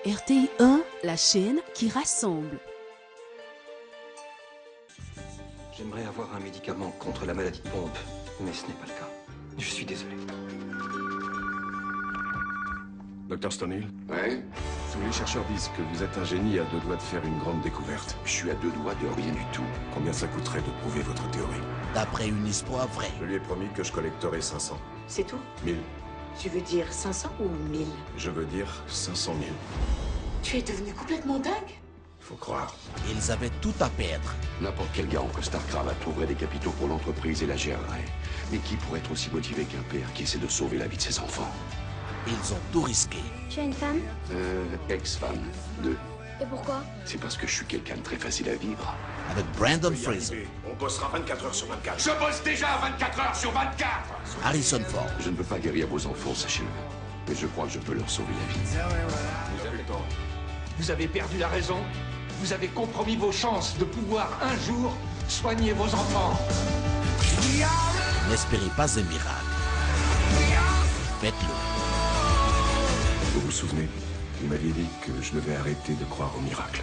RTI 1, la chaîne qui rassemble. J'aimerais avoir un médicament contre la maladie de pompe, mais ce n'est pas le cas. Je suis désolé. Docteur Stonehill, Ouais, tous les chercheurs disent que vous êtes un génie à deux doigts de faire une grande découverte. je suis à deux doigts de rien du tout. Combien ça coûterait de prouver votre théorie? D'après une histoire vraie. Je lui ai promis que je collecterai 500. C'est tout? 1000. Tu veux dire 500 ou 1000? Je veux dire 500 000. Tu es devenu complètement dingue? Faut croire. Ils avaient tout à perdre. N'importe quel gars en costard-cravate trouverait des capitaux pour l'entreprise et la gérerait. Mais qui pourrait être aussi motivé qu'un père qui essaie de sauver la vie de ses enfants? Ils ont tout risqué. Tu as une femme? Ex-femme. 2. Et pourquoi? C'est parce que je suis quelqu'un de très facile à vivre. Avec Brandon Fraser, On bossera 24 heures sur 24. Je bosse déjà 24 heures sur 24! Harrison Ford, Je ne peux pas guérir vos enfants, sachez-le. Mais je crois que je peux leur sauver la vie. Vous avez le temps. Vous avez perdu la raison. Vous avez compromis vos chances de pouvoir un jour soigner vos enfants. n'espérez pas un miracle. Faites-le. Vous vous souvenez, vous m'aviez dit que je devais arrêter de croire au miracle.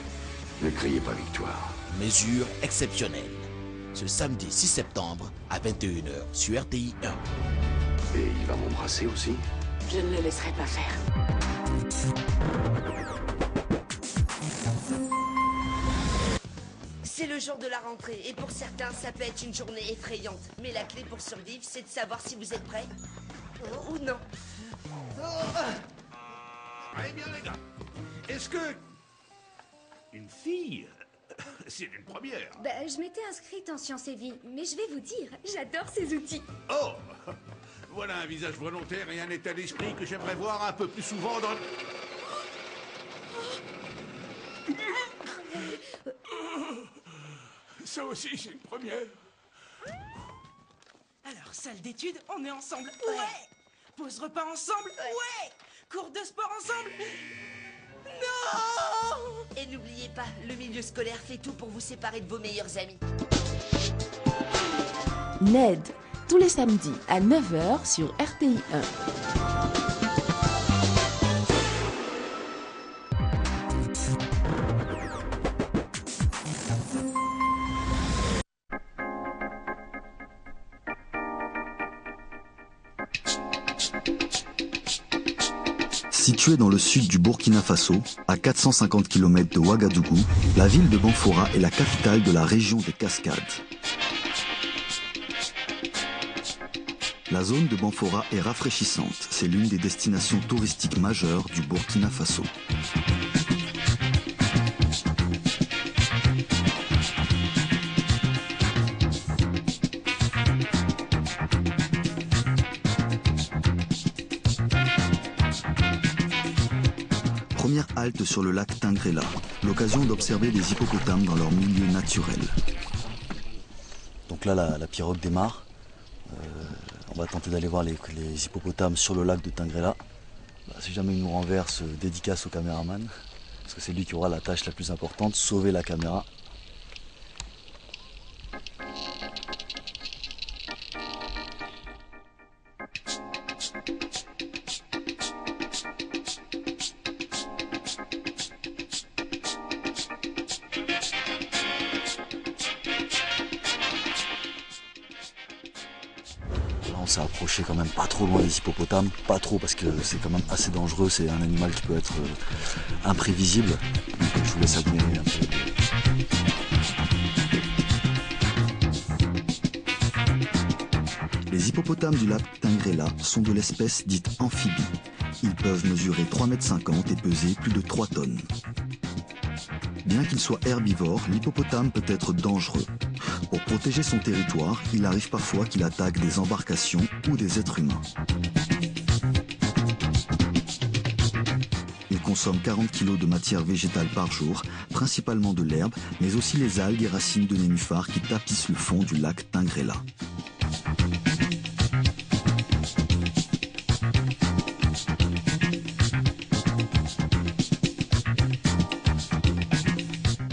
Ne criez pas victoire. Mesure exceptionnelle. Ce samedi 6 septembre à 21 h sur RTI 1. Et il va m'embrasser aussi? Je ne le laisserai pas faire. C'est le jour de la rentrée et pour certains ça peut être une journée effrayante. Mais la clé pour survivre c'est de savoir si vous êtes prêts ou non. Eh bien les gars, est-ce que... Une fille c'est une première. Je m'étais inscrite en sciences et vie, mais je vais vous dire, j'adore ces outils. Oh voilà un visage volontaire et un état d'esprit que j'aimerais voir un peu plus souvent dans... Ça aussi, c'est une première. Alors, salle d'études, on est ensemble. Ouais. Pause repas ensemble. Ouais. Cours de sport ensemble. Non. Et n'oubliez pas, le milieu scolaire fait tout pour vous séparer de vos meilleurs amis. Ned, tous les samedis à 9 h sur RTI 1. Située dans le sud du Burkina Faso, à 450 km de Ouagadougou, la ville de Banfora est la capitale de la région des Cascades. La zone de Banfora est rafraîchissante, c'est l'une des destinations touristiques majeures du Burkina Faso. Première halte sur le lac Tingrela, l'occasion d'observer des hippopotames dans leur milieu naturel. Donc là, la pirogue démarre. On va tenter d'aller voir les hippopotames sur le lac de Tingrela. Si jamais il nous renverse, dédicace au caméraman, parce que c'est lui qui aura la tâche la plus importante, sauver la caméra. On s'est approché quand même pas trop loin des hippopotames, pas trop parce que c'est quand même assez dangereux, c'est un animal qui peut être imprévisible. Donc je vous laisse admirer un peu. Les hippopotames du lac Tingrela sont de l'espèce dite amphibie. Ils peuvent mesurer 3,50 m et peser plus de 3 tonnes. Bien qu'il soit herbivore, l'hippopotame peut être dangereux. Pour protéger son territoire, il arrive parfois qu'il attaque des embarcations ou des êtres humains. Il consomme 40 kg de matière végétale par jour, principalement de l'herbe, mais aussi les algues et racines de nénuphars qui tapissent le fond du lac Tingrela.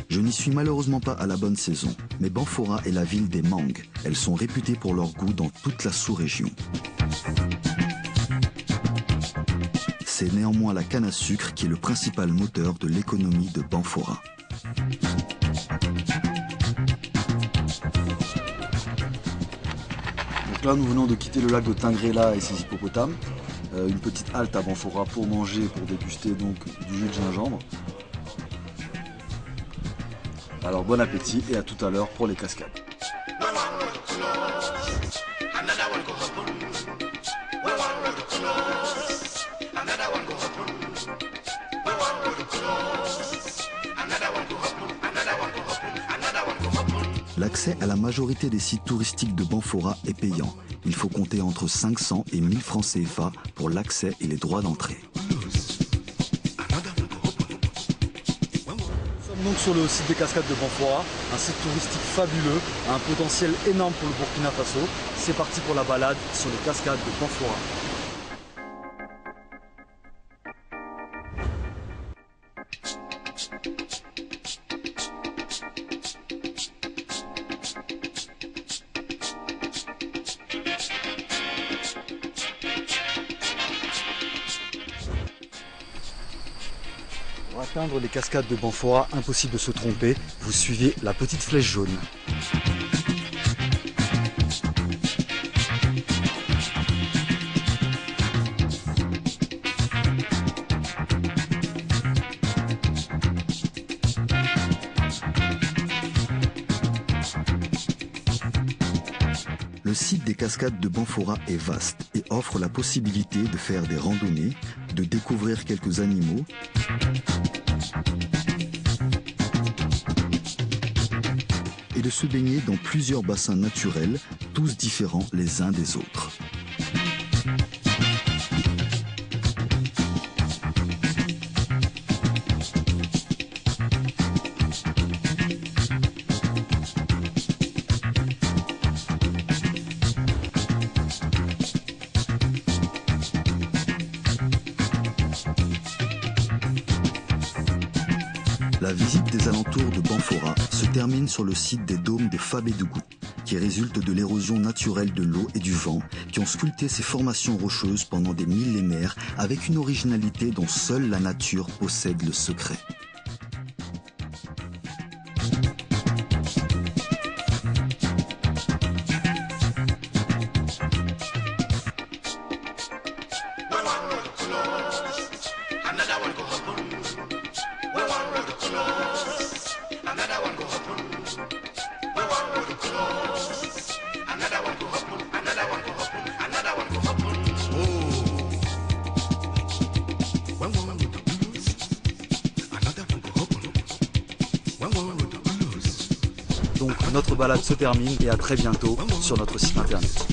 Je n'y suis malheureusement pas à la bonne saison, mais Banfora est la ville des mangues. Elles sont réputées pour leur goût dans toute la sous-région. C'est néanmoins la canne à sucre qui est le principal moteur de l'économie de Banfora. Donc là, nous venons de quitter le lac de Tingrela et ses hippopotames. Une petite halte à Banfora pour manger, pour déguster donc du jus de gingembre. Alors bon appétit et à tout à l'heure pour les cascades. L'accès à la majorité des sites touristiques de Banfora est payant. Il faut compter entre 500 et 1000 francs CFA pour l'accès et les droits d'entrée. Nous sommes donc sur le site des cascades de Banfora, un site touristique fabuleux, un potentiel énorme pour le Burkina Faso. C'est parti pour la balade sur les cascades de Banfora. Pour atteindre les cascades de Banfora, impossible de se tromper, vous suivez la petite flèche jaune. Le site des cascades de Banfora est vaste et offre la possibilité de faire des randonnées, de découvrir quelques animaux et de se baigner dans plusieurs bassins naturels, tous différents les uns des autres. La visite des alentours de Banfora se termine sur le site des dômes des Fabédougou, qui résulte de l'érosion naturelle de l'eau et du vent, qui ont sculpté ces formations rocheuses pendant des millénaires avec une originalité dont seule la nature possède le secret. Donc notre balade se termine et à très bientôt sur notre site internet.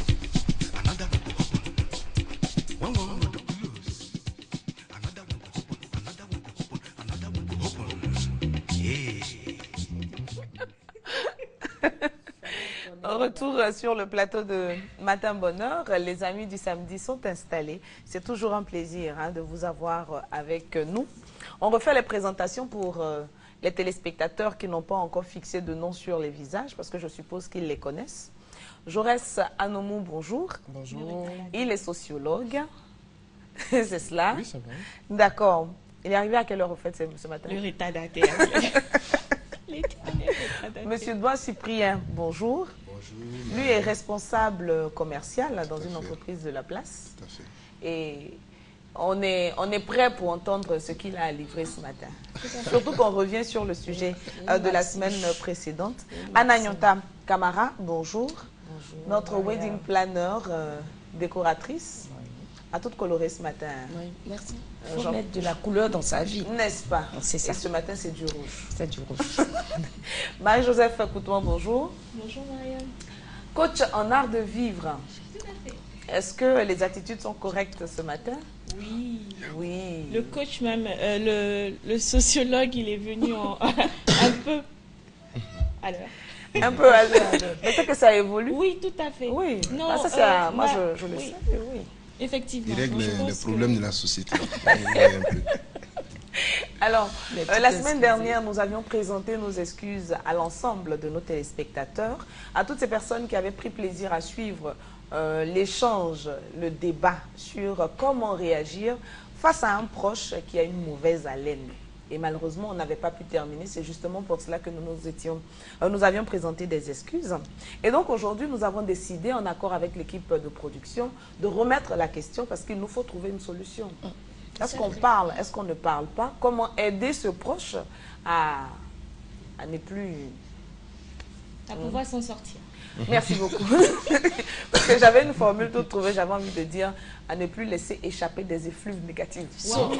Retour sur le plateau de Matin Bonheur. Les amis du samedi sont installés. C'est toujours un plaisir de vous avoir avec nous. On refait les présentations pour les téléspectateurs qui n'ont pas encore fixé de nom sur les visages, parce que je suppose qu'ils les connaissent. Jaurès Anomou, bonjour. Bonjour. Il est sociologue. C'est cela? Oui, ça va. D'accord. Il est arrivé à quelle heure, au fait, ce matin? Le retardataire. Monsieur Douan Cyprien, bonjour. Bonjour. Lui est responsable commercial dans une entreprise de la place. Tout à fait. Et on est prêt pour entendre ce qu'il a à livrer ce matin. Surtout qu'on revient sur le sujet de la semaine précédente. Anna Nyonta Camara, bonjour. Bonjour. Notre wedding planner, décoratrice, à toute colorée ce matin. Oui, merci. Il faut mettre de la couleur dans sa vie. N'est-ce pas? C'est ça. Et ce matin, c'est du rouge. C'est du rouge. Marie-Joseph Coutoin, bonjour. Bonjour Marianne. Coach en art de vivre. Tout à fait. Est-ce que les attitudes sont correctes ce matin? Oui. Oui. Le coach même, le sociologue, il est venu un peu à l'heure. Un peu à l'heure. Mais c'est que ça évolue? Oui, tout à fait. Oui. Non, ça, c'est moi, je le sais. Oui. Effectivement. Il règle les problèmes de la société. Alors, la semaine dernière, nous avions présenté nos excuses à l'ensemble de nos téléspectateurs, à toutes ces personnes qui avaient pris plaisir à suivre l'échange, le débat sur comment réagir face à un proche qui a une mauvaise haleine. Et malheureusement, on n'avait pas pu terminer. C'est justement pour cela que nous avions présenté des excuses. Et donc aujourd'hui, nous avons décidé, en accord avec l'équipe de production, de remettre la question parce qu'il nous faut trouver une solution. Est-ce qu'on parle? Est-ce qu'on ne parle pas? Comment aider ce proche à ne plus... À pouvoir s'en sortir. Merci beaucoup. Parce que j'avais une formule toute trouvée, j'avais envie de dire à ne plus laisser échapper des effluves négatifs. Wow.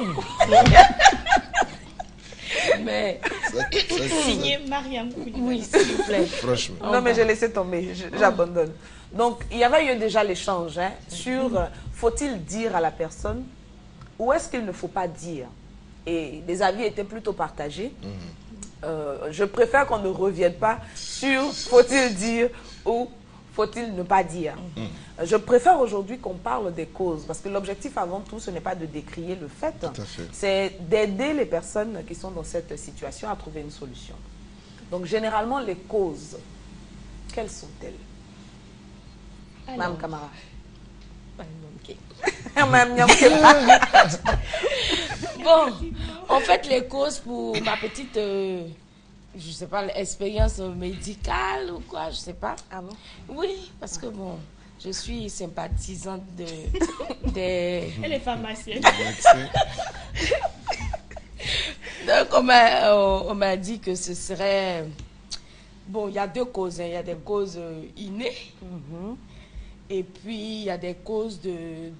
Mais signé Mariam. Oui, s'il vous plaît. Franchement. Non, mais j'ai laissé tomber, j'abandonne. Donc, il y avait eu déjà l'échange sur faut-il dire à la personne ou est-ce qu'il ne faut pas dire? Et les avis étaient plutôt partagés. Je préfère qu'on ne revienne pas sur faut-il dire ou faut-il ne pas dire. Je préfère aujourd'hui qu'on parle des causes parce que l'objectif avant tout, ce n'est pas de décrier le fait, c'est d'aider les personnes qui sont dans cette situation à trouver une solution. Donc généralement les causes, quelles sont-elles? Mme Camara. Bon, en fait, les causes pour ma petite, je sais pas, expérience médicale ou quoi, je sais pas. Ah bon? Oui, parce que bon, je suis sympathisante des... Elle est pharmacienne. Donc, on m'a dit que ce serait... Bon, il y a deux causes. Il y a des causes innées. Et puis, il y a des causes de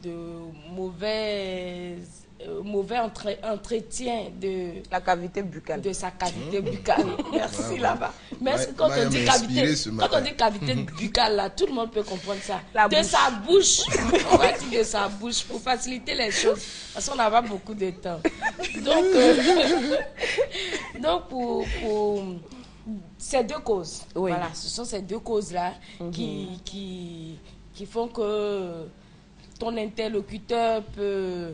mauvais entretien de la cavité buccale. De sa cavité buccale. Merci là-bas. Mais Ouais, quand on dit cavité matin. buccale, là, tout le monde peut comprendre ça. De sa bouche. On va dire de sa bouche pour faciliter les choses. Parce qu'on n'a pas beaucoup de temps. Donc, pour ces deux causes, voilà, ce sont ces deux causes-là qui font que ton interlocuteur peut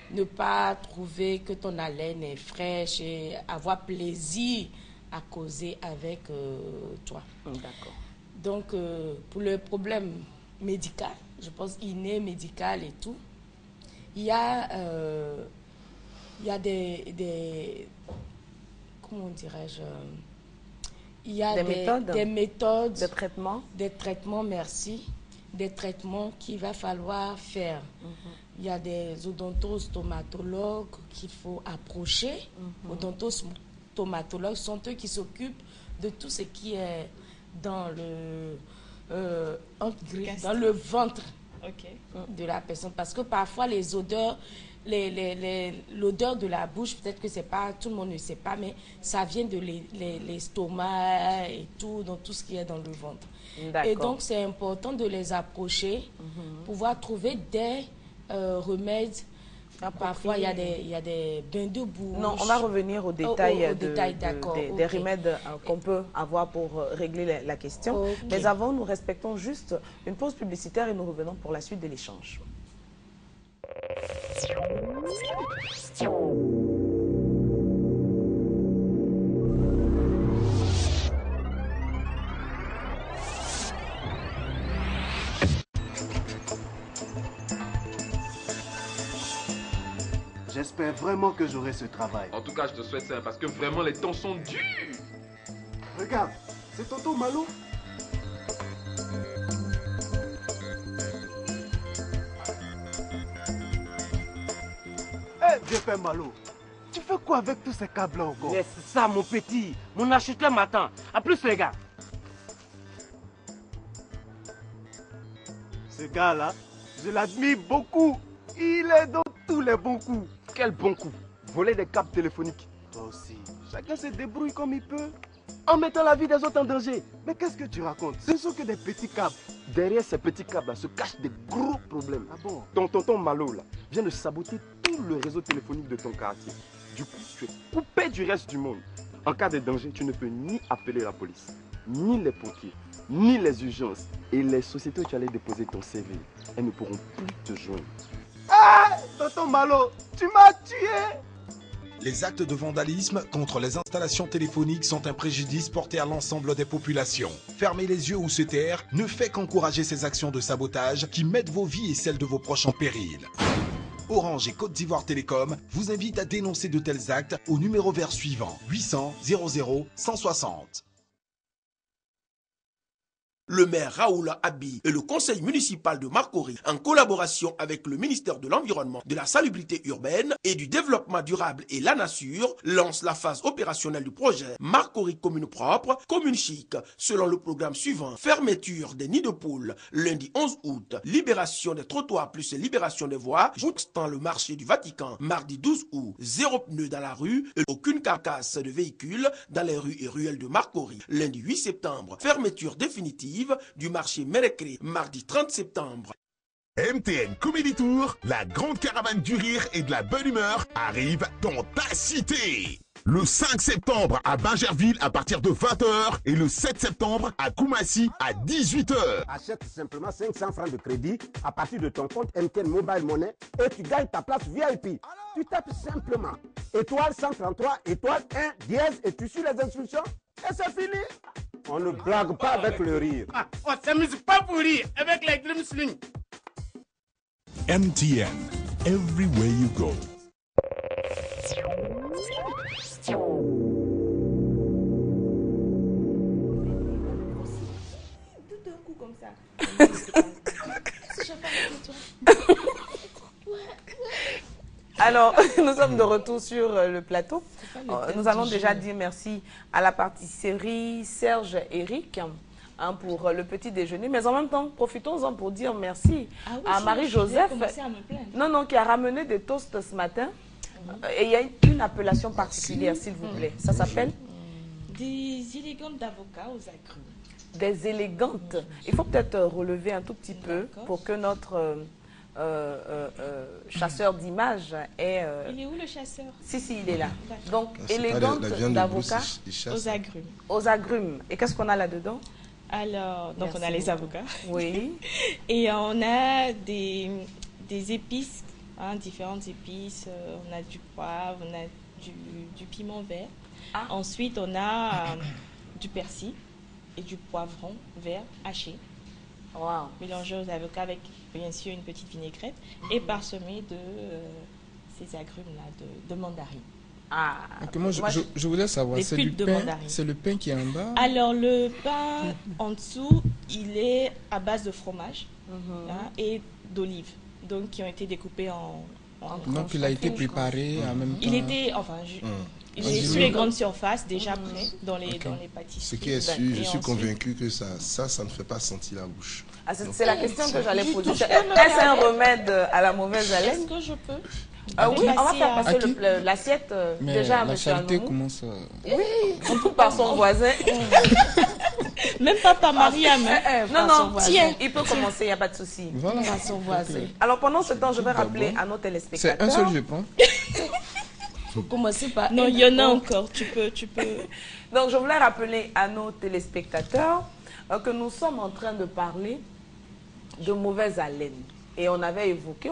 ne pas trouver que ton haleine est fraîche et avoir plaisir à causer avec toi. D'accord. Donc, pour le problème médical, je pense inné, médical et tout, il y a des comment dirais-je, il y a des méthodes de traitement. Des traitements, merci. Des traitements qu'il va falloir faire. Il y a des odontostomatologues qu'il faut approcher. Odontostomatologues sont eux qui s'occupent de tout ce qui est dans le ventre de la personne. Parce que parfois les odeurs, l'odeur de la bouche, peut-être que c'est pas, tout le monde ne sait pas, mais ça vient de l'estomac et tout, dans tout ce qui est dans le ventre. Et donc c'est important de les approcher, pouvoir trouver des remèdes. Parfois il y a des bains de bouche. Non, on va revenir au détail, des Ok. remèdes qu'on peut avoir pour régler la question. Ok. Mais avant, nous respectons juste une pause publicitaire et nous revenons pour la suite de l'échange. J'espère vraiment que j'aurai ce travail. En tout cas, je te souhaite ça parce que vraiment les temps sont durs. Regarde, c'est tonton Malo. Eh, vieux père Malo, tu fais quoi avec tous ces câbles-là encore? Laisse ça, mon petit. Mon acheteur m'attend. À plus, les gars. Ce gars-là, je l'admire beaucoup. Il est dans tous les bons coups. Quel bon coup. Voler des câbles téléphoniques. Toi aussi. Chacun se débrouille comme il peut, en mettant la vie des autres en danger. Mais qu'est-ce que tu racontes? Ce ne sont que des petits câbles. Derrière ces petits câbles-là se cachent des gros problèmes. Ah bon? Ton tonton Malo, là, vient de saboter tout le réseau téléphonique de ton quartier. Du coup, tu es coupé du reste du monde. En cas de danger, tu ne peux ni appeler la police, ni les pompiers, ni les urgences. Et les sociétés où tu allais déposer ton CV, elles ne pourront plus te joindre. Ah, tonton Malo, tu m'as tué! Les actes de vandalisme contre les installations téléphoniques sont un préjudice porté à l'ensemble des populations. Fermer les yeux ou se taire ne fait qu'encourager ces actions de sabotage qui mettent vos vies et celles de vos proches en péril. Orange et Côte d'Ivoire Télécom vous invitent à dénoncer de tels actes au numéro vert suivant 800 00 160. Le maire Raoul Abi et le conseil municipal de Marcory, en collaboration avec le ministère de l'Environnement, de la Salubrité urbaine et du Développement durable et la Nature, lancent la phase opérationnelle du projet Marcory commune propre, commune chic, selon le programme suivant: fermeture des nids de poules lundi 11 août, libération des trottoirs plus libération des voies, jouxtant le marché du Vatican mardi 12 août, zéro pneu dans la rue et aucune carcasse de véhicule dans les rues et ruelles de Marcory, lundi 8 septembre, fermeture définitive du marché Mérécré, mardi 30 septembre. MTN Comedy Tour, la grande caravane du rire et de la bonne humeur arrive dans ta cité. Le 5 septembre à Bingerville à partir de 20h et le 7 septembre à Koumassi à 18h. Achète simplement 500 francs de crédit à partir de ton compte MTN Mobile Money et tu gagnes ta place VIP. Tu tapes simplement étoile 133, étoile 1, dièse et tu suis les instructions et c'est fini. On ne blague pas avec le rire. On s'amuse pas pour rire avec les Dream Sling. MTN, everywhere you go. Tout d'un coup comme ça. Alors, nous sommes de retour sur le plateau. Nous allons déjà dire merci à la pâtisserie Serge Eric pour le petit déjeuner. Mais en même temps, profitons-en pour dire merci à Marie-Joseph. Non, qui a ramené des toasts ce matin. Et il y a une appellation particulière, s'il vous plaît. Ça s'appelle des élégantes d'avocats aux agrumes. Des élégantes. Il faut peut-être relever un tout petit peu pour que notre chasseur d'images est... Il est où le chasseur? Si, il est là. Donc, élégante d'avocats aux agrumes. Aux agrumes. Et qu'est-ce qu'on a là-dedans? Alors, donc on a les avocats. Oui. Et on a des épices, différentes épices. On a du poivre, on a du piment vert. Ensuite, on a du persil et du poivron vert haché. Wow. Mélangé aux avocats avec bien sûr une petite vinaigrette et parsemé de ces agrumes-là de mandarine. Donc moi, je voulais savoir, c'est du pain, c'est le pain qui est en bas? Alors le pain en dessous, il est à base de fromage et d'olives, donc qui ont été découpés en donc il a été préparé en même temps? Il était, il est sur les grandes surfaces déjà prêt dans les pâtisseries. Ce qui est sûr, je suis convaincu que ça ne fait pas sentir la bouche. C'est la question que j'allais poser. Est-ce un remède à la mauvaise haleine? Est-ce que je peux? Oui, on va faire passer l'assiette déjà à la monsieur charité Anoumou. commence Oui, surtout par son voisin. Même pas par Mariam. Non, tiens, il peut commencer, il n'y a pas de souci. Voilà. Par son voisin. Alors pendant ce temps, je vais rappeler à nos téléspectateurs. C'est un seul, je prends. Faut commencer par... Non, il y en a encore, tu peux. Donc je voulais rappeler à nos téléspectateurs que nous sommes en train de parler de mauvaise haleine. Et on a évoqué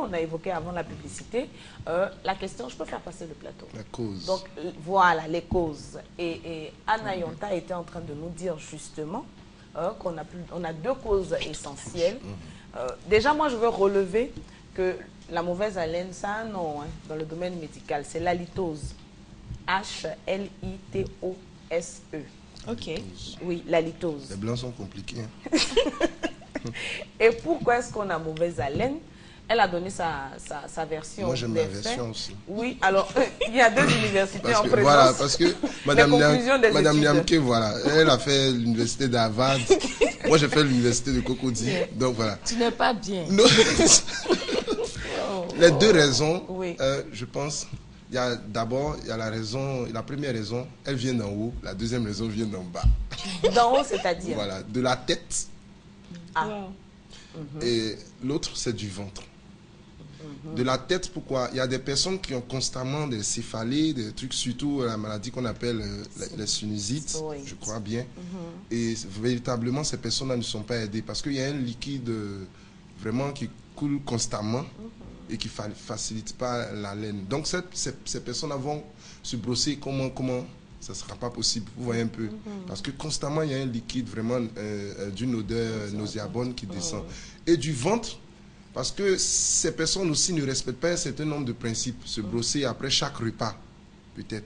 avant la publicité la question, je peux faire passer le plateau. La cause. Donc voilà, les causes. Et Anna Yonta était en train de nous dire justement qu'on a deux causes essentielles. Déjà, moi, je veux relever que la mauvaise haleine, ça a un nom dans le domaine médical, c'est l'halitose. H-L-I-T-O-S-E. Ok. Oui, l'halitose. Les blancs sont compliqués. Et pourquoi est-ce qu'on a mauvaise haleine? Elle a donné sa version. Moi, j'aime ma version aussi. Oui, alors, il y a deux universités en présence. Voilà, parce que Madame Niamke, voilà, elle a fait l'université d'Harvard. Moi, j'ai fait l'université de Cocody. Donc, voilà. Tu n'es pas bien. Non. Les deux raisons, je pense, d'abord, il y a la première raison, elle vient d'en haut. La deuxième raison vient d'en bas. D'en haut, c'est-à-dire? Voilà, de la tête. Et l'autre, c'est du ventre. De la tête, pourquoi? Il y a des personnes qui ont constamment des céphalées, des trucs, surtout la maladie qu'on appelle les sinusites, je crois bien. Et véritablement, ces personnes-là ne sont pas aidées parce qu'il y a un liquide vraiment qui coule constamment et qui ne facilite pas la laine. Donc, ces personnes-là vont se brosser comment ça ne sera pas possible, vous voyez un peu. Parce que constamment, il y a un liquide vraiment d'une odeur nauséabonde qui descend. Et du ventre, Parce que ces personnes aussi ne respectent pas un certain nombre de principes. Se brosser après chaque repas, peut-être.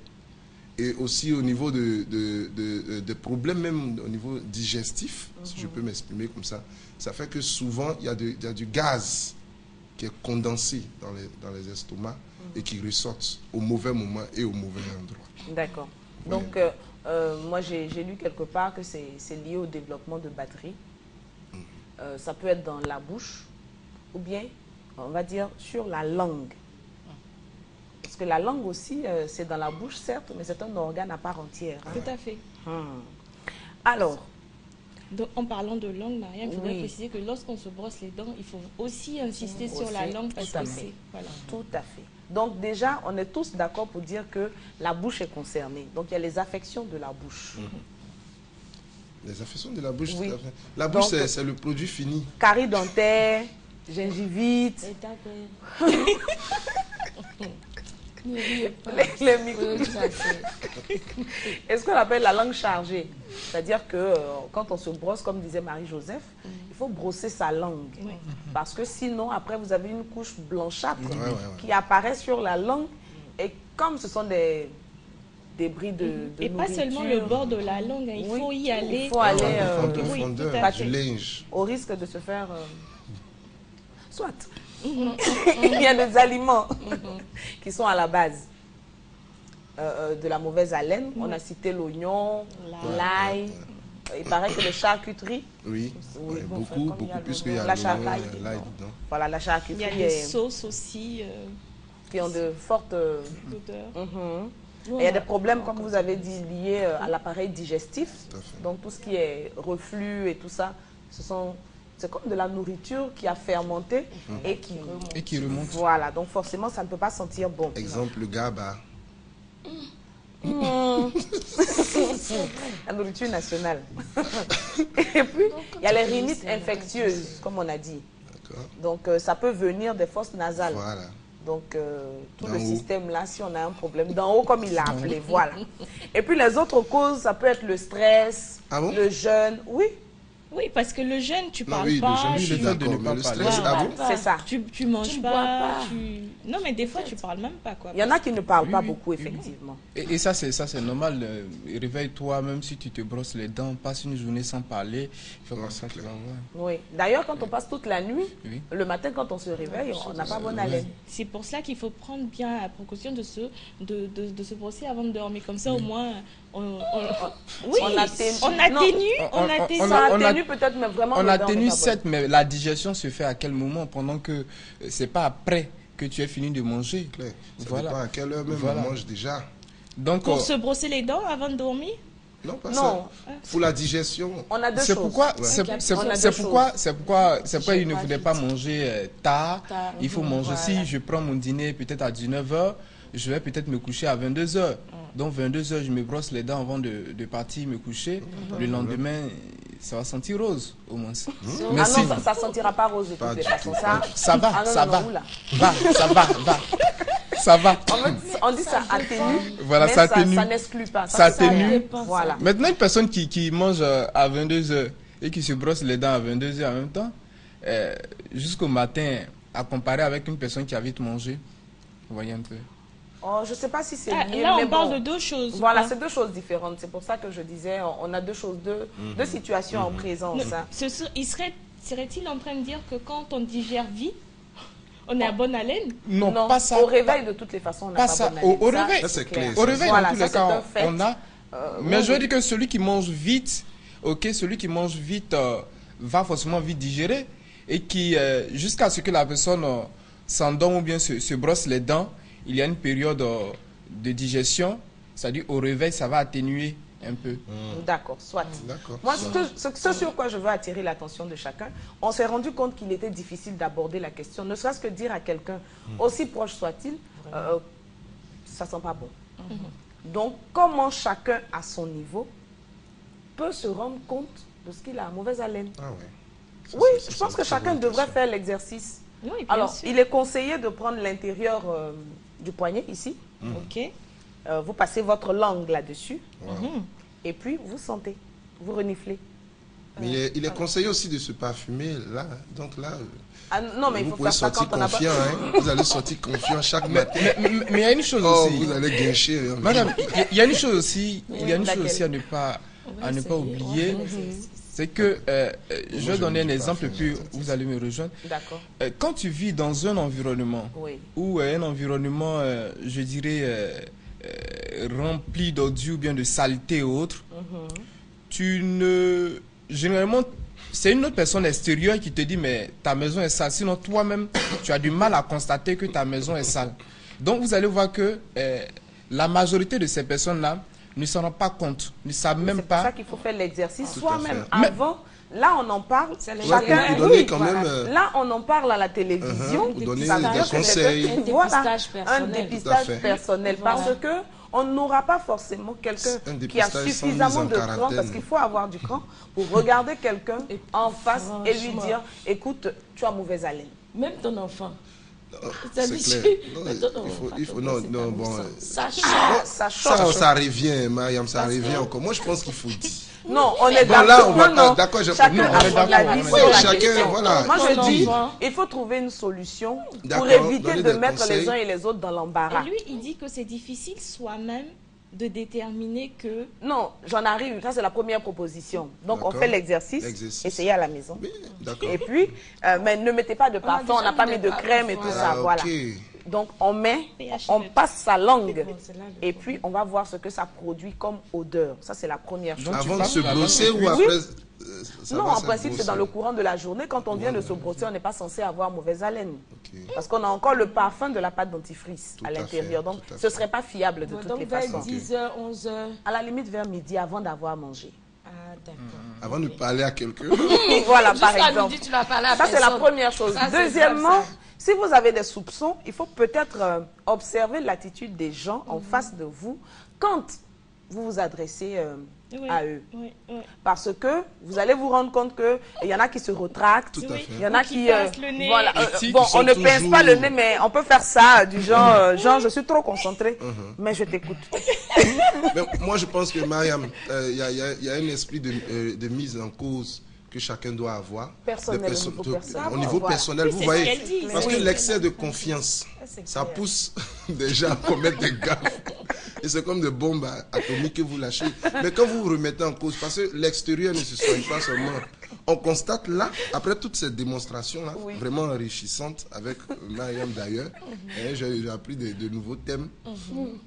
Et aussi au niveau de problèmes, même au niveau digestif, si je peux m'exprimer comme ça. Ça fait que souvent, il y a du gaz qui est condensé dans les estomacs et qui ressortent au mauvais moment et au mauvais endroit. D'accord. Donc, moi, j'ai lu quelque part que c'est lié au développement de batteries. Ça peut être dans la bouche ou bien, on va dire, sur la langue. Parce que la langue aussi, c'est dans la bouche, certes, mais c'est un organe à part entière. Hein. Tout à fait. Alors, donc, en parlant de langue, Mariam, il faudrait préciser que lorsqu'on se brosse les dents, il faut aussi insister sur la langue parce que c'est... Voilà. Tout à fait. Donc déjà, on est tous d'accord pour dire que la bouche est concernée. Donc il y a les affections de la bouche. Les affections de la bouche, oui. Tout à fait. La bouche, c'est le produit fini. Carie dentaire, gingivite. Les micros. Est-ce qu'on appelle la langue chargée? C'est-à-dire que quand on se brosse, comme disait Marie-Joseph, il faut brosser sa langue. Parce que sinon, après, vous avez une couche blanchâtre qui apparaît sur la langue. Et comme ce sont des débris de et pas seulement le bord de la langue, hein, il faut y aller. Il faut aller du linge. Au risque de se faire... soit. Il y a des aliments qui sont à la base de la mauvaise haleine. On a cité l'oignon, l'ail. Il paraît que les charcuteries. Oui, beaucoup plus qu'il y a l'ail dedans. Voilà, la charcuterie. Il y a des sauces aussi. Qui ont de fortes odeurs. Il y a des problèmes, comme vous avez dit, liés à l'appareil digestif. Donc tout ce qui est reflux et tout ça, c'est comme de la nourriture qui a fermenté et qui remonte. Voilà, donc forcément, ça ne peut pas sentir bon. Exemple, le GABA. La nourriture nationale. Et puis, il y a les rhinites infectieuses, comme on a dit. Donc, ça peut venir des fosses nasales. Voilà. Donc, tout le système-là, si on a un problème, d'en haut, comme il l'a appelé, voilà. Et puis, les autres causes, ça peut être le stress, le jeûne, oui. Oui, parce que le jeûne, tu parles oui, pas. Le jeûne, de ne pas parler. C'est ça. Tu manges pas. Non, mais des fois, tu parles même pas. Quoi. Il y en a qui ne parlent pas beaucoup, effectivement. Et ça, c'est normal. Réveille-toi, même si tu te brosses les dents, passe une journée sans parler. Il faut voir ça, tu vas voir. Oui. D'ailleurs, quand on passe toute la nuit, le matin, quand on se réveille, on n'a pas bonne haleine. C'est pour cela qu'il faut prendre bien la précaution de se brosser avant de dormir. Comme ça, au moins... on atténue peut-être, mais vraiment on atténue certes, mais la digestion se fait à quel moment? Pendant que c'est pas après que tu as fini de manger. Ça dépend à quelle heure même on mange déjà. Donc, pour se brosser les dents avant de dormir? Non, pas ça. Pour la digestion. On a deux choses. C'est pourquoi il ne faudrait pas manger tard. Il faut manger. Si je prends mon dîner peut-être à 19h, je vais peut-être me coucher à 22h. Donc 22h, je me brosse les dents avant de partir me coucher. Le lendemain, ça va sentir rose au moins. Mais non, ça ne sentira pas rose de toutes les façons. Ça va. Ça va. On dit ça atténue, voilà, mais ça n'exclut pas. Ça atténue. Voilà. Maintenant, une personne qui mange à 22h et qui se brosse les dents à 22h en même temps, jusqu'au matin, à comparer avec une personne qui a vite mangé, vous voyez un peu. Oh, je ne sais pas si c'est lié. Là, on parle de deux choses. Voilà, c'est deux choses différentes. C'est pour ça que je disais, on a deux choses, deux situations en présence. Serait-il en train de dire que quand on digère vite, on est à bonne haleine? Non, pas ça. Au réveil, de toutes les façons, on n'a pas bonne haleine. Au réveil, c'est clair. Au réveil, dans tous les cas, on a... Mais je veux dire que celui qui mange vite, celui qui mange vite va forcément vite digérer et qui, jusqu'à ce que la personne s'endorme ou bien se brosse les dents, il y a une période de digestion, c'est-à-dire au réveil, ça va atténuer un peu. D'accord, soit. Moi, ce sur quoi je veux attirer l'attention de chacun, on s'est rendu compte qu'il était difficile d'aborder la question, ne serait-ce que dire à quelqu'un, aussi proche soit-il, ça sent pas bon. Donc, comment chacun à son niveau peut se rendre compte de ce qu'il a à mauvaise haleine? Oui, je pense que chacun devrait faire l'exercice. Oui, alors, il est conseillé de prendre l'intérieur du poignet, ici. Ok. Vous passez votre langue là-dessus. Et puis, vous sentez. Vous reniflez. Mais il est conseillé aussi de se parfumer là. Donc là, non, mais il faut faire ça quand on a pas... Vous allez sortir confiant chaque matin. Mais il y a une chose aussi. Vous allez guincher. Madame, il y a une chose aussi, à ne pas oublier. C'est que, je vais donner un exemple et puis vous allez me rejoindre. D'accord. Quand tu vis dans un environnement, ou un environnement, je dirais, rempli d'odieux ou bien de saleté et autres, généralement, c'est une autre personne extérieure qui te dit, mais ta maison est sale. Sinon, toi-même, tu as du mal à constater que ta maison est sale. Donc, vous allez voir que la majorité de ces personnes-là ne s'en rendent pas compte, ne savent même pas. C'est pour ça qu'il faut faire l'exercice soi-même avant. Là, on en parle. Chacun, là, on en parle à la télévision. Donner des conseils. Un dépistage personnel. Parce que on n'aura pas forcément quelqu'un qui a suffisamment de cran, parce qu'il faut avoir du cran, pour regarder quelqu'un en face et lui dire, écoute, tu as mauvaise haleine. Même ton enfant. C'est clair. Ça revient, Mariam, ça revient encore. Moi, je pense qu'il faut dire. Non, on est d'accord. D'accord, chacun voilà. Moi, je dis, il faut trouver une solution pour éviter de mettre les uns et les autres dans l'embarras. Et lui, il dit que c'est difficile soi-même de déterminer que... Non, j'en arrive. Ça, c'est la première proposition. Donc, on fait l'exercice. Essayez à la maison. Et puis, mais ne mettez pas de parfum. On n'a pas mis de crème et tout ça. Voilà. Donc, on passe sa langue. Et puis, on va voir ce que ça produit comme odeur. Ça, c'est la première chose. Avant de se brosser ou après... Non, en principe, c'est dans le courant de la journée. Quand on vient de se brosser, on n'est pas censé avoir mauvaise haleine. Parce qu'on a encore le parfum de la pâte dentifrice à l'intérieur. Donc, ce ne serait pas fiable de toutes les façons. Vers 10h, 11h. À la limite, vers midi, avant d'avoir mangé. Ah, d'accord. Avant de parler à quelqu'un. Voilà, par exemple. Midi, tu vas parler à ça, c'est la première chose. Deuxièmement, si vous avez des soupçons, il faut peut-être observer l'attitude des gens en face de vous quand vous vous adressez à eux. Parce que vous allez vous rendre compte qu'il y en a qui se retractent, il y en a qui... voilà, bon, on ne pince pas le nez, mais on peut faire ça du genre, genre je suis trop concentré, mais je t'écoute. Moi, je pense que, Mariam, il y a un esprit de mise en cause que chacun doit avoir. Personnel, au niveau personnel, vous voyez. Parce que l'excès de confiance, ça pousse déjà à commettre des gaffes. Et c'est comme des bombes atomiques que vous lâchez. Mais quand vous vous remettez en cause, parce que l'extérieur ne se soigne pas seulement. On constate là, après toutes ces démonstrations-là, vraiment enrichissantes, avec Mariam d'ailleurs, j'ai appris de nouveaux thèmes. Vous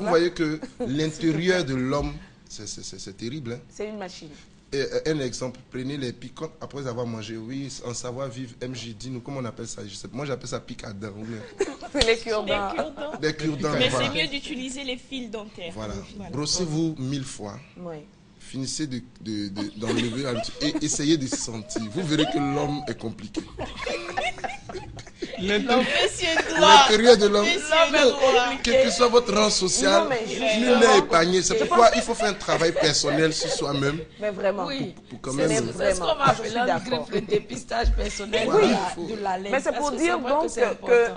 voyez que l'intérieur de l'homme, c'est terrible. Hein? C'est une machine. Et un exemple, prenez les piquants après avoir mangé. Oui, en savoir-vivre, MJ, dis-nous comment on appelle ça. Moi, j'appelle ça pic à dents. Les cure-dents. Les cure-dents. Mais c'est mieux d'utiliser les fils dentaires. Voilà. Brossez-vous 1000 fois. Finissez d'enlever et essayez de sentir. Vous verrez que l'homme est compliqué. L'intérieur de l'homme, quel que soit votre rang social, nul n'est épargné. C'est pourquoi il faut faire un travail personnel sur soi-même. Mais vraiment, pour quand même. C'est ce qu'on va appeler le dépistage personnel de la laine. Mais c'est pour dire donc que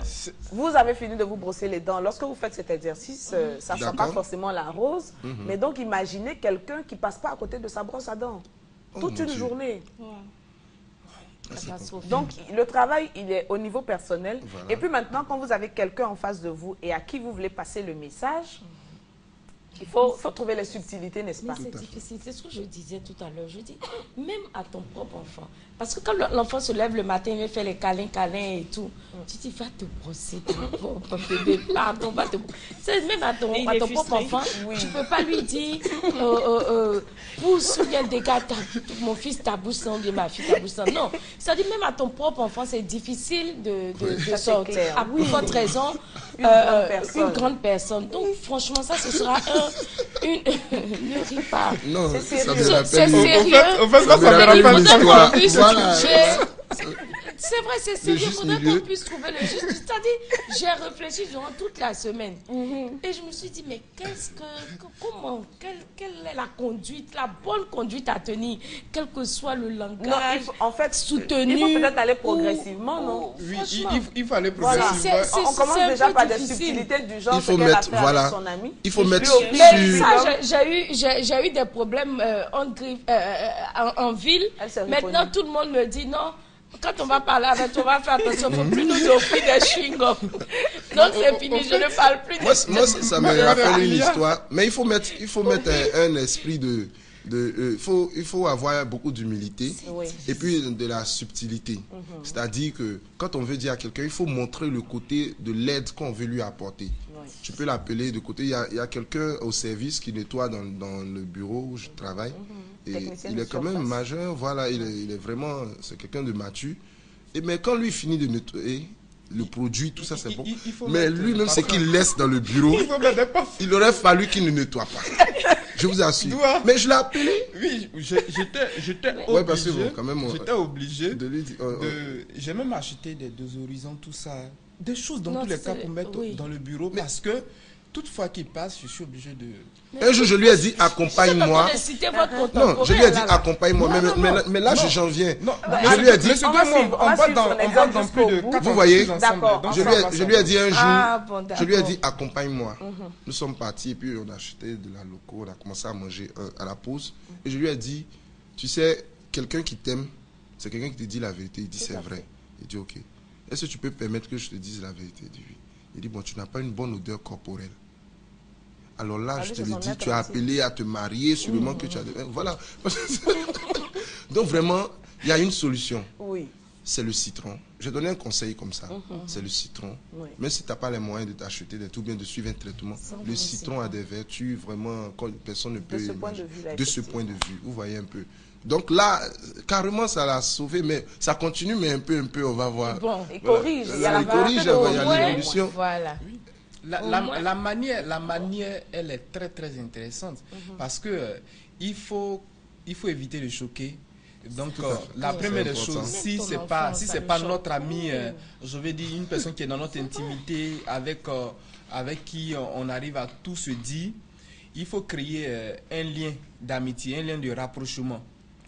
vous avez fini de vous brosser les dents. Lorsque vous faites cet exercice, ça ne sent pas forcément la rose. Mais donc imaginez quelqu'un qui passe pas à côté de sa brosse à dents toute une journée. Donc, le travail, il est au niveau personnel. Et puis maintenant, quand vous avez quelqu'un en face de vous et à qui vous voulez passer le message, il faut trouver les subtilités, n'est-ce pas? Mais c'est difficile. C'est ce que je disais tout à l'heure. Je dis, même à ton propre enfant. Parce que quand l'enfant se lève le matin, il fait les câlins et tout. Tu dis, va te brosser ton propre bébé. Pardon, va te brosser. Même à ton propre enfant, tu ne peux pas lui dire, pousse ou bien dégage mon fils ta bouche sans, bien ma fille ta bouche sans. Non. C'est-à-dire, même à ton propre enfant, c'est difficile de sortir. À votre raison, une grande personne. Donc, franchement, ça, ce sera ne ris pas. Non, c'est sérieux. C'est sérieux. En fait, ça me rappelle une histoire. Voilà. C'est vrai, c'est sérieux. Il faudrait qu'on puisse trouver le juste. C'est-à-dire, j'ai réfléchi durant toute la semaine. Et je me suis dit, mais comment, quelle est la conduite, la bonne conduite à tenir, quel que soit le langage en fait, soutenu. Il faut peut-être aller progressivement, non? Oui, il faut aller progressivement. Voilà. On commence déjà par des subtilités du genre, ce qu'elle a fait avec son ami. Il faut mettre j'ai eu des problèmes en ville. Maintenant, tout le monde me dit non. Quand on va parler avec toi, on va faire attention. Il ne faut plus nous offrir des chewing-gums. Donc c'est fini, je ne parle plus. Moi, ça me rappelle une histoire. Mais il faut mettre un esprit de... il faut avoir beaucoup d'humilité et puis de la subtilité. C'est-à-dire que quand on veut dire à quelqu'un, il faut montrer le côté de l'aide qu'on veut lui apporter. Tu peux l'appeler de côté. Il y a quelqu'un au service qui nettoie dans le bureau où je travaille. Et il est quand même majeur. Voilà, il est vraiment... C'est quelqu'un de mature. Mais quand lui finit de nettoyer, le produit, tout ça, c'est bon. Mais lui-même, c'est qu'il laisse dans le bureau. Il aurait fallu qu'il ne nettoie pas. Je vous assure. Mais je l'ai appelé. Oui, j'étais ouais, parce que bon, quand même, j'étais obligé de lui dire. J'ai même acheté des horizons, tout ça. Des choses dans tous les cas pour mettre dans le bureau. Parce que toutefois qu'il passe, je suis obligé de... Un jour, je lui ai dit, accompagne-moi. Non, je lui ai dit, accompagne-moi. Mais là, j'en viens. Je lui ai dit, on va dans plus de 4 vous voyez, je lui ai dit un jour, je lui ai dit, accompagne-moi. Nous sommes partis et puis on a acheté de la loco, on a commencé à manger à la pause. Et je lui ai dit, tu sais, quelqu'un qui t'aime, c'est quelqu'un qui te dit la vérité. Il dit, c'est vrai. Il dit, ok. Est-ce que tu peux permettre que je te dise la vérité? Il dit, oui. Il dit, bon, tu n'as pas une bonne odeur corporelle. Alors là, je te l'ai dit, tu as appelé à te marier, sûrement que tu as... Voilà. Donc vraiment, il y a une solution. Oui. C'est le citron. J'ai donné un conseil comme ça. C'est le citron. Même si tu n'as pas les moyens de t'acheter des tout bien, de suivre un traitement, le citron a des vertus vraiment que personne ne peut imaginer. De ce point de vue, vous voyez un peu. Donc là, carrément, ça l'a sauvé, mais ça continue, mais un peu, on va voir. Bon, il corrige. Il y a l'évolution. Voilà. La manière, elle est très très intéressante parce que il faut éviter de choquer. Donc la première des choses, si c'est pas notre ami, je vais dire une personne qui est dans notre intimité, avec qui on arrive à tout se dire, il faut créer un lien d'amitié, un lien de rapprochement,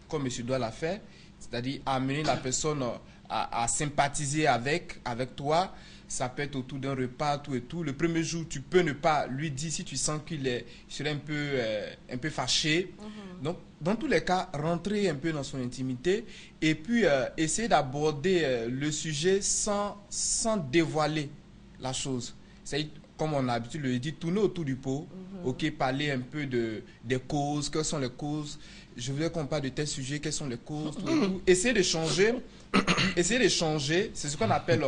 comme M. Doua l'a fait, c'est-à-dire amener la personne à sympathiser avec toi. Ça peut être autour d'un repas, tout et tout. Le premier jour, tu peux ne pas lui dire si tu sens qu'il serait un peu fâché. Donc, dans tous les cas, rentrer un peu dans son intimité et puis essayer d'aborder le sujet sans dévoiler la chose. C'est comme on a l'habitude de le dire, tourner autour du pot, parler un peu des causes, quelles sont les causes. Je voudrais qu'on parle de tel sujet, quelles sont les causes, tout et tout. Essayer de changer, c'est ce qu'on appelle...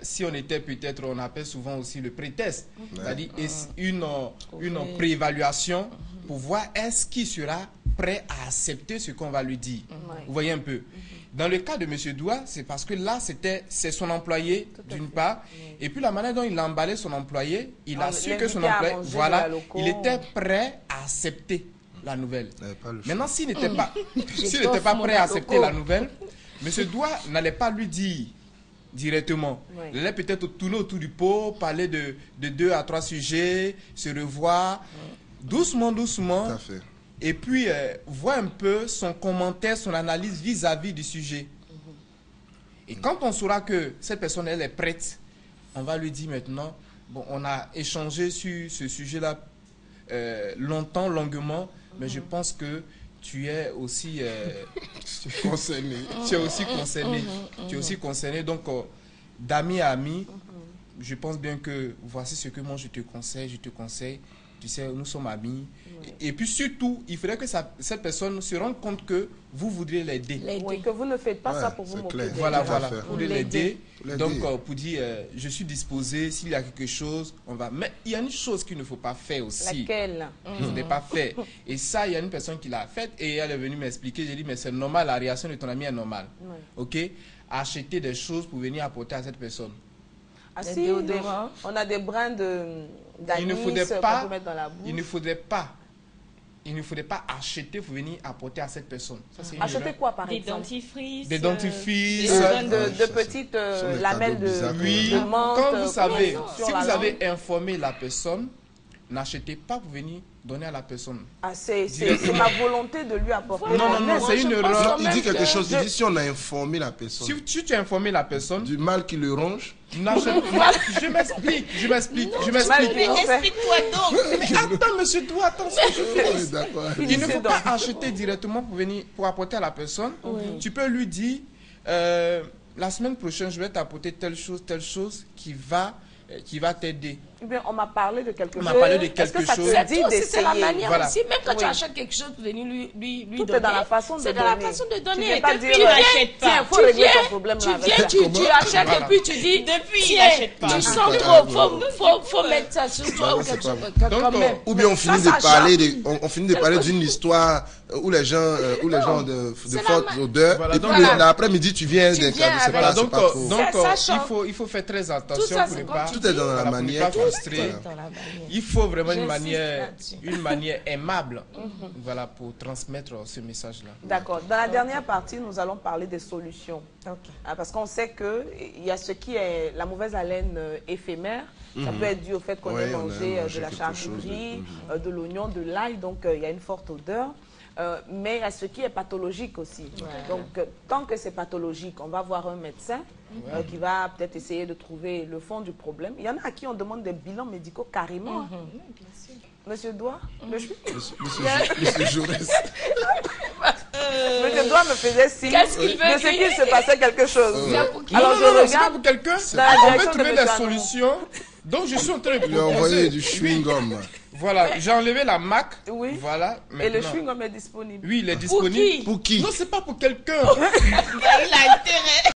si on était peut-être, on appelle souvent aussi le pré-test, c'est-à-dire une préévaluation pour voir est-ce qu'il sera prêt à accepter ce qu'on va lui dire. Vous voyez un peu. Dans le cas de M. Doua, c'est parce que là, c'est son employé, d'une part, et puis la manière dont il a emballé son employé, il a su que son employé, voilà, il était prêt à accepter la nouvelle. Maintenant, s'il n'était pas prêt à accepter la nouvelle, M. Doua n'allait pas lui dire directement. Il allait peut-être tourner autour du pot, parler de 2 à 3 sujets, se revoir, doucement. Tout à fait. Et puis, voir un peu son commentaire, son analyse vis-à-vis du sujet. Et quand on saura que cette personne, elle est prête, on va lui dire maintenant, bon, on a échangé sur ce sujet-là longuement, mais je pense que tu es aussi concerné. Tu es aussi concerné. Donc, d'amis à amis, je pense bien que voici ce que moi je te conseille. Tu sais, nous sommes amis. Et puis surtout, il faudrait que cette personne se rende compte que vous voudriez l'aider. Oui, que vous ne faites pas ça pour vous moquer d'elle. Voilà, pour l'aider. Donc, pour dire, je suis disposé, s'il y a quelque chose, on va... Mais il y a une chose qu'il ne faut pas faire aussi. Laquelle? Il ne faut pas faire. Et ça, il y a une personne qui l'a faite et elle est venue m'expliquer. J'ai dit, mais c'est normal, la réaction de ton ami est normale. Ok? Acheter des choses pour venir apporter à cette personne. Ah si, on a des brins d'anis qu'on peut mettre dans la bouche. Il ne faudrait pas il ne faudrait pas acheter pour venir apporter à cette personne. Ça, c'est une Acheter erreur. quoi, par des exemple? dentifrices. Des dentifrices. De petites lamelles de menthe. Quand vous savez, sur si la vous avez langue. informé la personne, n'achetez pas pour venir donner à la personne. Ah, c'est ma volonté de lui apporter. Non, c'est une erreur. Il dit quelque chose, il dit si on a informé la personne. Si tu as informé la personne. Du mal qui le ronge. Je m'explique. Explique-toi donc. Mais attends, monsieur Doua, attends ce que je fais. D'accord. Il ne faut pas acheter directement pour apporter à la personne. Tu peux lui dire, la semaine prochaine, je vais t'apporter telle chose qui va t'aider. Eh bien, on m'a parlé de quelque chose. On m'a parlé de quelque chose. C'est la manière Voilà. aussi. Même quand tu achètes quelque chose pour venir lui Tout donner. est dans la façon de donner. C'est dans la façon de donner. Tu viens pas dire, tu n'achètes pas. Tiens, faut régler ton problème là. Tu achètes et puis tu dis, depuis il n'achète pas. Tu sens trop, faut mettre ça sur toi ou quelque chose. Ou bien on finit de parler d'une histoire où les gens de fortes odeurs. Et puis l'après-midi tu viens d'un cas. Donc il faut faire très attention pour ne pas. Tout est dans la manière. Il faut vraiment une manière aimable, voilà, pour transmettre ce message-là. D'accord. Dans la dernière partie, nous allons parler des solutions. Parce qu'on sait qu'il y a ce qui est la mauvaise haleine éphémère. Ça peut être dû au fait qu'on ait mangé de la charcuterie, de l'oignon, de l'ail, donc il y a une forte odeur. Mais il y a ce qui est pathologique aussi. Donc, tant que c'est pathologique, on va voir un médecin qui va peut-être essayer de trouver le fond du problème. Il y en a à qui on demande des bilans médicaux carrément. Monsieur Doua, Monsieur Jaurès. Monsieur Doua me faisait signe de ce qu'il se passait quelque chose. Alors je regarde pour quelqu'un, on veut trouver des solutions. Donc je suis en train de lui envoyer du chewing-gum. Voilà, j'ai enlevé la marque. Oui. Voilà. Maintenant. Et le chewing-gum est disponible. Oui, il est disponible. Pour qui? Non, c'est pas pour quelqu'un. Il a intérêt.